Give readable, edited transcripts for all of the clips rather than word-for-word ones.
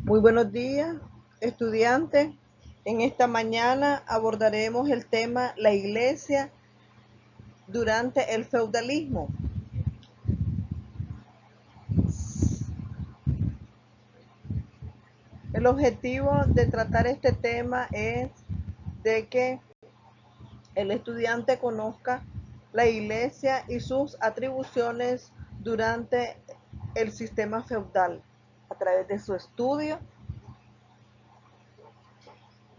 Muy buenos días, estudiantes. En esta mañana abordaremos el tema la iglesia durante el feudalismo. El objetivo de tratar este tema es de que el estudiante conozca la iglesia y sus atribuciones durante el sistema feudal. A través de su estudio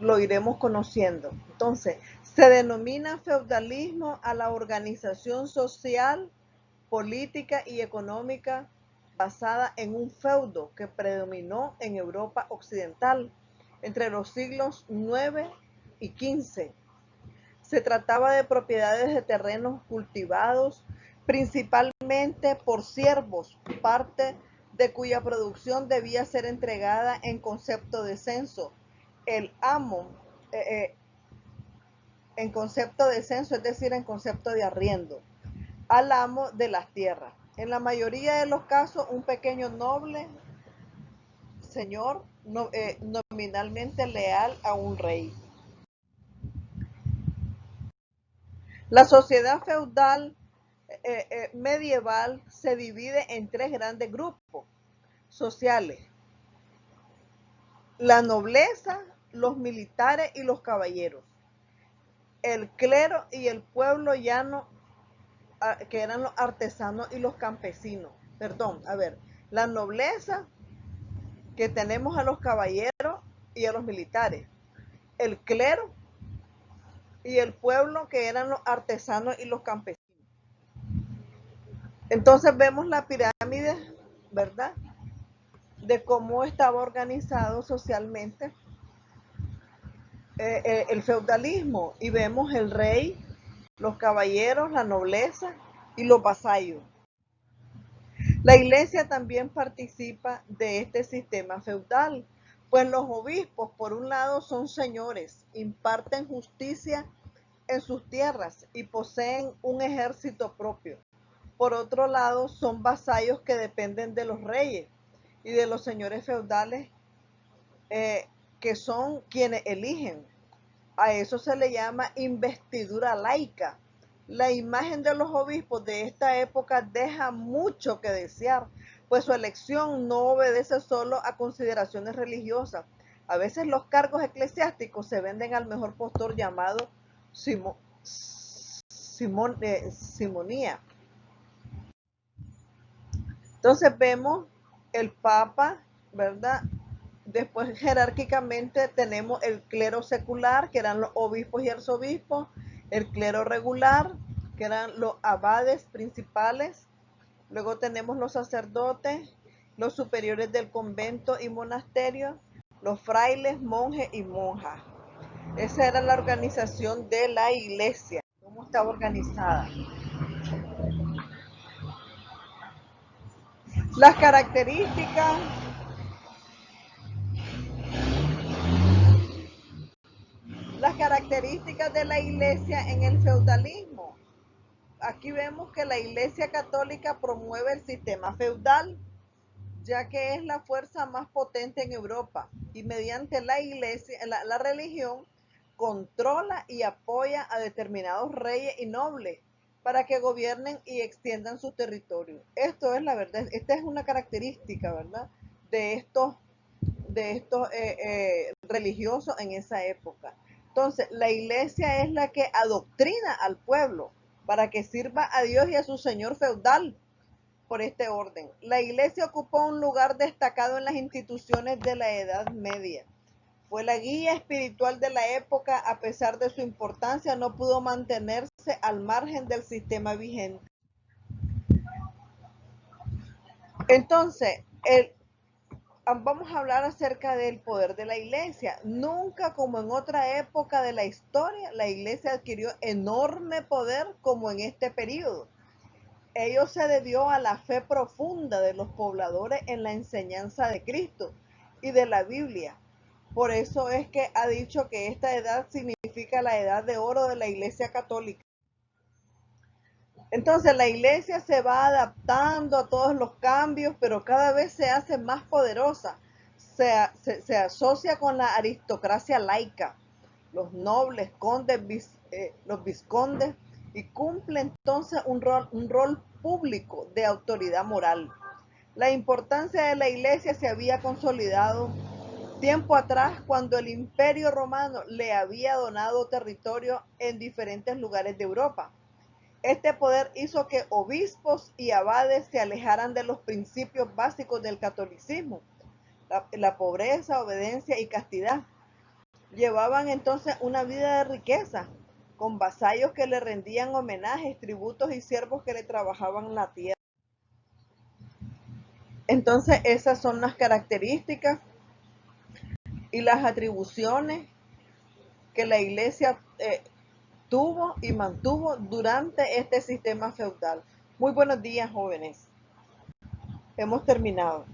lo iremos conociendo. Entonces, se denomina feudalismo a la organización social, política y económica basada en un feudo que predominó en Europa occidental entre los siglos IX y XV. Se trataba de propiedades de terrenos cultivados principalmente por siervos, parte de cuya producción debía ser entregada en concepto de censo. El amo, eh, eh, en concepto de censo, es decir, en concepto de arriendo, al amo de las tierras. En la mayoría de los casos, un pequeño noble señor nominalmente leal a un rey. La sociedad feudal medieval se divide en tres grandes grupos sociales: la nobleza, los militares y los caballeros, el clero y el pueblo llano, que eran los artesanos y los campesinos. Perdón, a ver, la nobleza, que tenemos a los caballeros y a los militares, el clero y el pueblo, que eran los artesanos y los campesinos. Entonces vemos la pirámide, ¿verdad?, de cómo estaba organizado socialmente el feudalismo, y vemos el rey, los caballeros, la nobleza y los vasallos. La iglesia también participa de este sistema feudal, pues los obispos, por un lado, son señores, imparten justicia en sus tierras y poseen un ejército propio. Por otro lado, son vasallos que dependen de los reyes y de los señores feudales, que son quienes eligen. A eso se le llama investidura laica. La imagen de los obispos de esta época deja mucho que desear, pues su elección no obedece solo a consideraciones religiosas. A veces los cargos eclesiásticos se venden al mejor postor llamado simonía. Entonces vemos el Papa, ¿verdad? Después, jerárquicamente, tenemos el clero secular, que eran los obispos y arzobispos; el clero regular, que eran los abades principales; luego tenemos los sacerdotes, los superiores del convento y monasterio, los frailes, monjes y monjas. Esa era la organización de la iglesia, cómo estaba organizada. Las características Las características de la iglesia en el feudalismo. Aquí vemos que la iglesia católica promueve el sistema feudal, ya que es la fuerza más potente en Europa, y mediante la iglesia, la religión controla y apoya a determinados reyes y nobles para que gobiernen y extiendan su territorio. Esto es la verdad, esta es una característica, ¿verdad?, de estos religiosos en esa época. Entonces, la iglesia es la que adoctrina al pueblo para que sirva a Dios y a su señor feudal por este orden. La iglesia ocupó un lugar destacado en las instituciones de la Edad Media. Fue la guía espiritual de la época. A pesar de su importancia, no pudo mantenerse al margen del sistema vigente. Entonces, vamos a hablar acerca del poder de la iglesia. Nunca, como en otra época de la historia, la iglesia adquirió enorme poder como en este periodo. Ello se debió a la fe profunda de los pobladores en la enseñanza de Cristo y de la Biblia. Por eso es que ha dicho que esta edad significa la edad de oro de la iglesia católica. Entonces la iglesia se va adaptando a todos los cambios, pero cada vez se hace más poderosa. se asocia con la aristocracia laica, los nobles, los vizcondes, y cumple entonces un rol público de autoridad moral. La importancia de la iglesia se había consolidado tiempo atrás cuando el Imperio Romano le había donado territorio en diferentes lugares de Europa. Este poder hizo que obispos y abades se alejaran de los principios básicos del catolicismo, la pobreza, obediencia y castidad. Llevaban entonces una vida de riqueza, con vasallos que le rendían homenajes, tributos y siervos que le trabajaban la tierra. Entonces esas son las características y las atribuciones que la iglesia tuvo y mantuvo durante este sistema feudal. Muy buenos días, jóvenes. Hemos terminado.